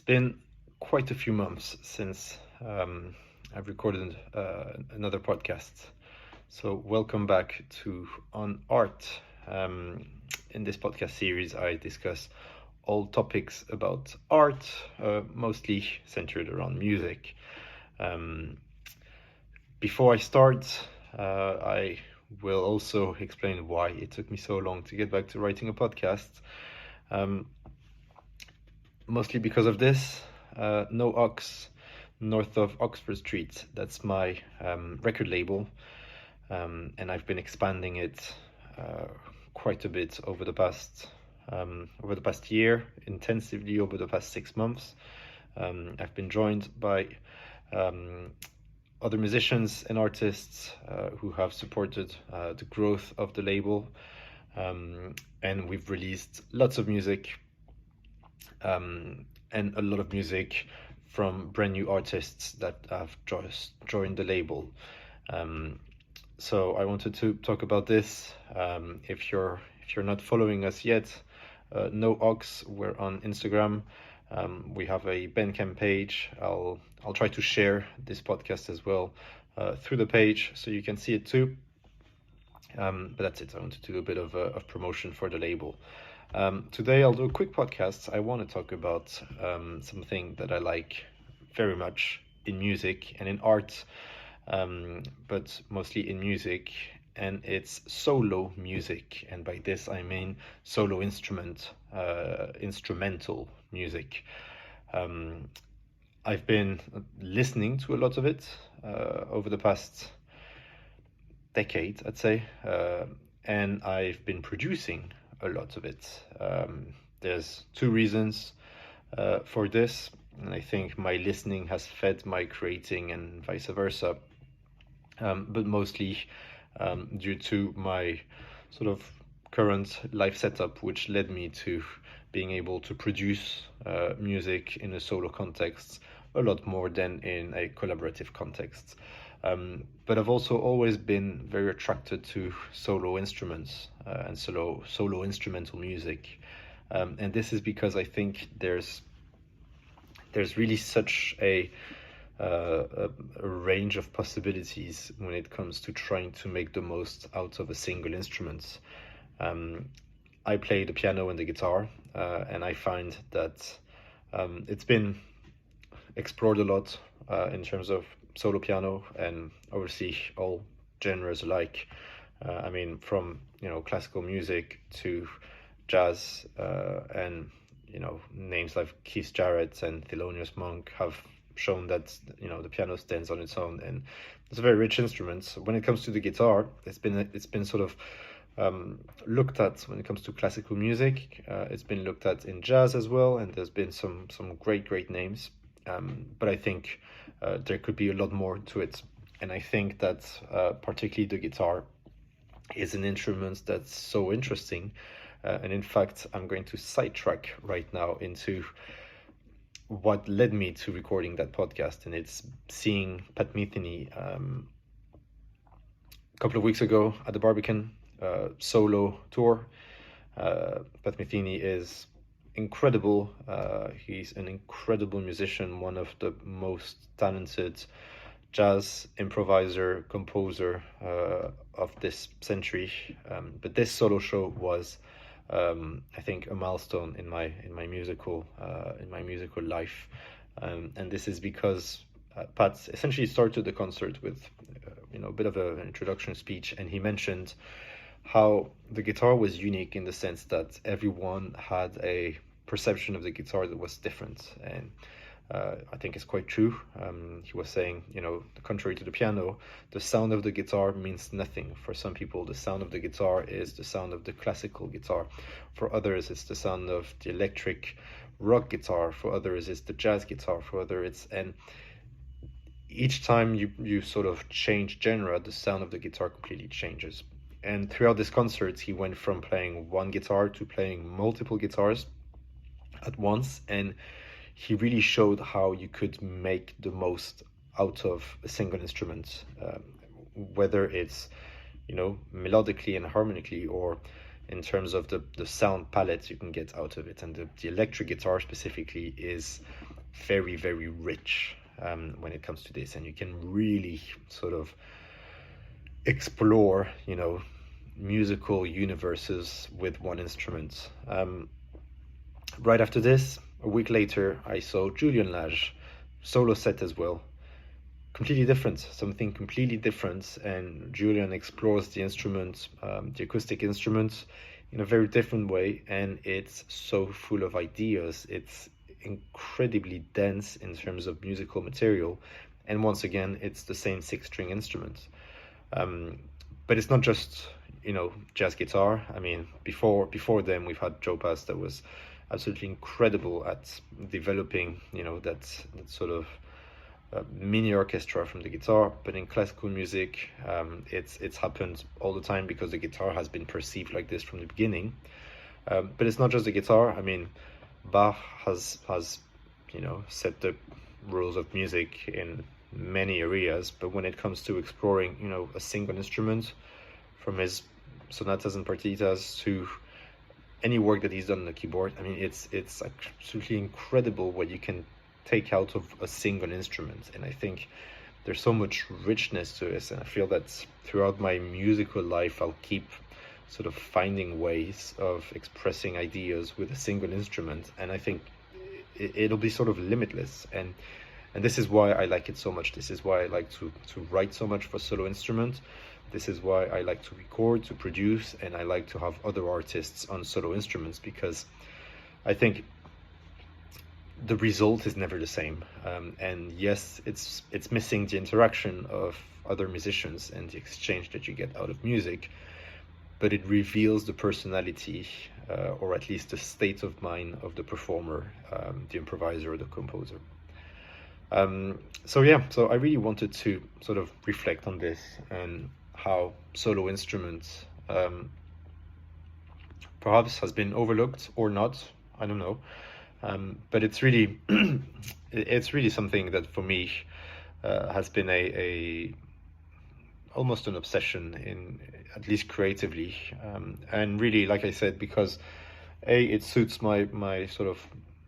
been quite a few months since I've recorded another podcast. So welcome back to On Art. In this podcast series, I discuss all topics about art, mostly centered around music. Before I start, I will also explain why it took me so long to get back to writing a podcast. Mostly because of this, No Ox, north of Oxford Street. That's my record label, and I've been expanding it quite a bit over the past year, intensively over the past 6 months. I've been joined by other musicians and artists who have supported the growth of the label, and we've released lots of music. And a lot of music from brand new artists that have just joined the label. So I wanted to talk about this. If you're not following us yet, No Ox, we're on Instagram. We have a Bandcamp page. I'll try to share this podcast as well through the page so you can see it too. But that's it. I wanted to do a bit of promotion for the label. Today I'll do a quick podcast. I want to talk about something that I like very much in music and in art, but mostly in music, and it's solo music. And by this I mean solo instrumental music. I've been listening to a lot of it over the past decade, I'd say, and I've been producing a lot of it. There's two reasons for this, and I think my listening has fed my creating and vice versa, but mostly due to my sort of current life setup, which led me to being able to produce music in a solo context a lot more than in a collaborative context. But I've also always been very attracted to solo instruments and solo instrumental music, and this is because I think there's really such a range of possibilities when it comes to trying to make the most out of a single instrument. I play the piano and the guitar, and I find that it's been explored a lot in terms of solo piano, and obviously all genres alike. I mean, from classical music to jazz, and names like Keith Jarrett and Thelonious Monk have shown that the piano stands on its own, and it's a very rich instrument. When it comes to the guitar, it's been sort of looked at when it comes to classical music. It's been looked at in jazz as well, and there's been some great names. But I think there could be a lot more to it. And I think that particularly the guitar is an instrument that's so interesting. And in fact, I'm going to sidetrack right now into what led me to recording that podcast. And it's seeing Pat Metheny a couple of weeks ago at the Barbican solo tour. Pat Metheny is incredible. He's an incredible musician, one of the most talented jazz improviser, composer of this century. But this solo show was, I think, a milestone in my musical life, and this is because Pat essentially started the concert with a bit of an introduction speech, and he mentioned how the guitar was unique in the sense that everyone had a perception of the guitar that was different, and I think it's quite true. He was saying, contrary to the piano, the sound of the guitar means nothing. For some people, the sound of the guitar is the sound of the classical guitar. For others, it's the sound of the electric rock guitar. For others, it's the jazz guitar. For others, and each time you sort of change genre, the sound of the guitar completely changes. And throughout this concert, he went from playing one guitar to playing multiple guitars at once, and he really showed how you could make the most out of a single instrument, whether it's melodically and harmonically, or in terms of the sound palette you can get out of it. And the electric guitar specifically is very, very rich when it comes to this, and you can really sort of explore, musical universes with one instrument. Right after this, a week later, I saw Julian Lage solo set as well. Completely different, something completely different, and Julian explores the instrument, the acoustic instrument, in a very different way, and it's so full of ideas. It's incredibly dense in terms of musical material, and once again, it's the same 6-string instrument. But it's not just jazz guitar. I mean, before them, we've had Joe Pass that was absolutely incredible at developing that sort of mini orchestra from the guitar. But in classical music, it's happened all the time because the guitar has been perceived like this from the beginning. But it's not just the guitar. I mean, Bach has set the rules of music in many areas, but when it comes to exploring a single instrument, from his sonatas and partitas to any work that he's done on the keyboard, I mean, it's absolutely incredible what you can take out of a single instrument. And I think there's so much richness to this, and I feel that throughout my musical life I'll keep sort of finding ways of expressing ideas with a single instrument, and I think it'll be sort of limitless. And this is why I like it so much. This is why I like to write so much for solo instrument. This is why I like to record, to produce, and I like to have other artists on solo instruments, because I think the result is never the same. And yes, it's missing the interaction of other musicians and the exchange that you get out of music, but it reveals the personality, or at least the state of mind of the performer, the improviser or the composer. So I really wanted to sort of reflect on this and how solo instruments perhaps has been overlooked or not, I don't know, but it's really something that for me has been a almost an obsession, in at least creatively, and really, like I said, because it suits my sort of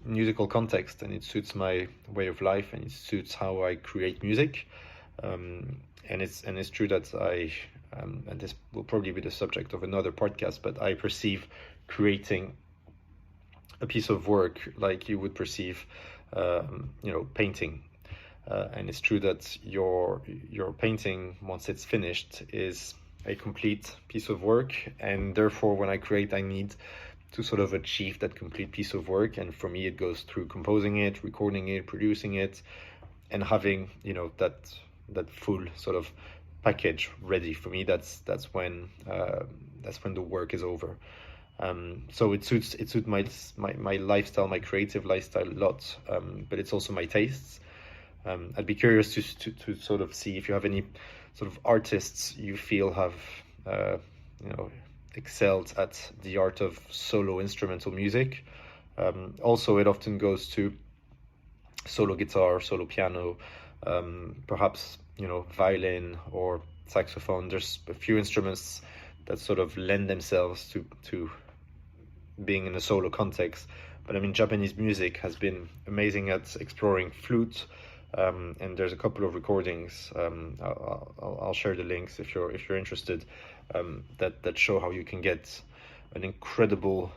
musical context, and it suits my way of life, and it suits how I create music, and it's true that I and this will probably be the subject of another podcast, but I perceive creating a piece of work like you would perceive painting, and it's true that your painting, once it's finished, is a complete piece of work, and therefore when I create, I need to sort of achieve that complete piece of work. And for me, it goes through composing it, recording it, producing it, and having that full sort of package ready. For me, that's when the work is over. So it suits my lifestyle, my creative lifestyle a lot, but it's also my tastes. I'd be curious to sort of see if you have any sort of artists you feel have excelled at the art of solo instrumental music. Also, it often goes to solo guitar, solo piano, perhaps violin or saxophone. There's a few instruments that sort of lend themselves to being in a solo context. But I mean, Japanese music has been amazing at exploring flute, and there's a couple of recordings. I'll share the links if you're interested, that show how you can get an incredible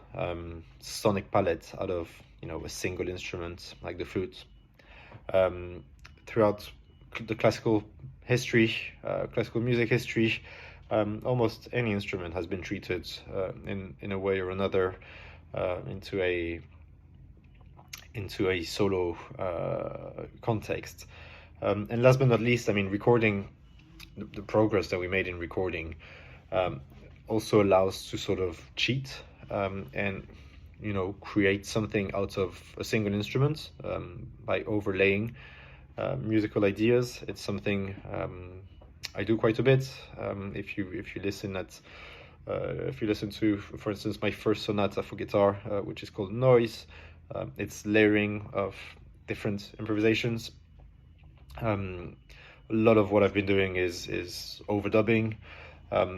sonic palette out of a single instrument like the flute. Throughout the classical music history, almost any instrument has been treated in a way or another into a solo context. And last but not least, I mean, recording, the progress that we made in recording also allows to sort of cheat and create something out of a single instrument by overlaying musical ideas. It's something I do quite a bit. If you listen to, for instance, my first sonata for guitar, which is called Noise, it's layering of different improvisations. A lot of what I've been doing is overdubbing.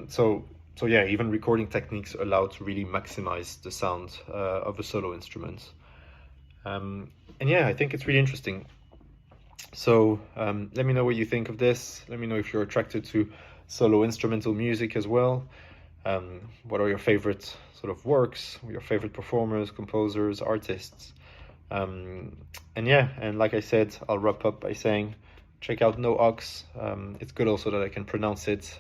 So yeah, even recording techniques allow to really maximize the sound of a solo instrument. yeah, I think it's really interesting. So let me know what you think of this. Let me know if you're attracted to solo instrumental music as well. What are your favorite sort of works, your favorite performers, composers, artists? And yeah, and like I said, I'll wrap up by saying, check out No Ox. It's good also that I can pronounce it,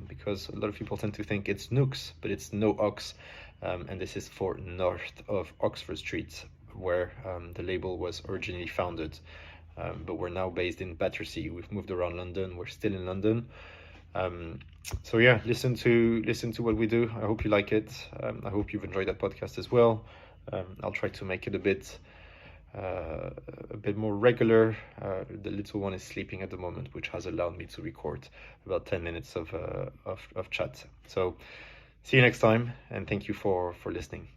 because a lot of people tend to think it's Nooks, but it's No Ox. And this is for north of Oxford Street, where the label was originally founded. But we're now based in Battersea. We've moved around London. We're still in London. So yeah, listen to what we do. I hope you like it. I hope you've enjoyed that podcast as well. I'll try to make it a bit more regular. The little one is sleeping at the moment, which has allowed me to record about 10 minutes of chat. So see you next time, and thank you for listening.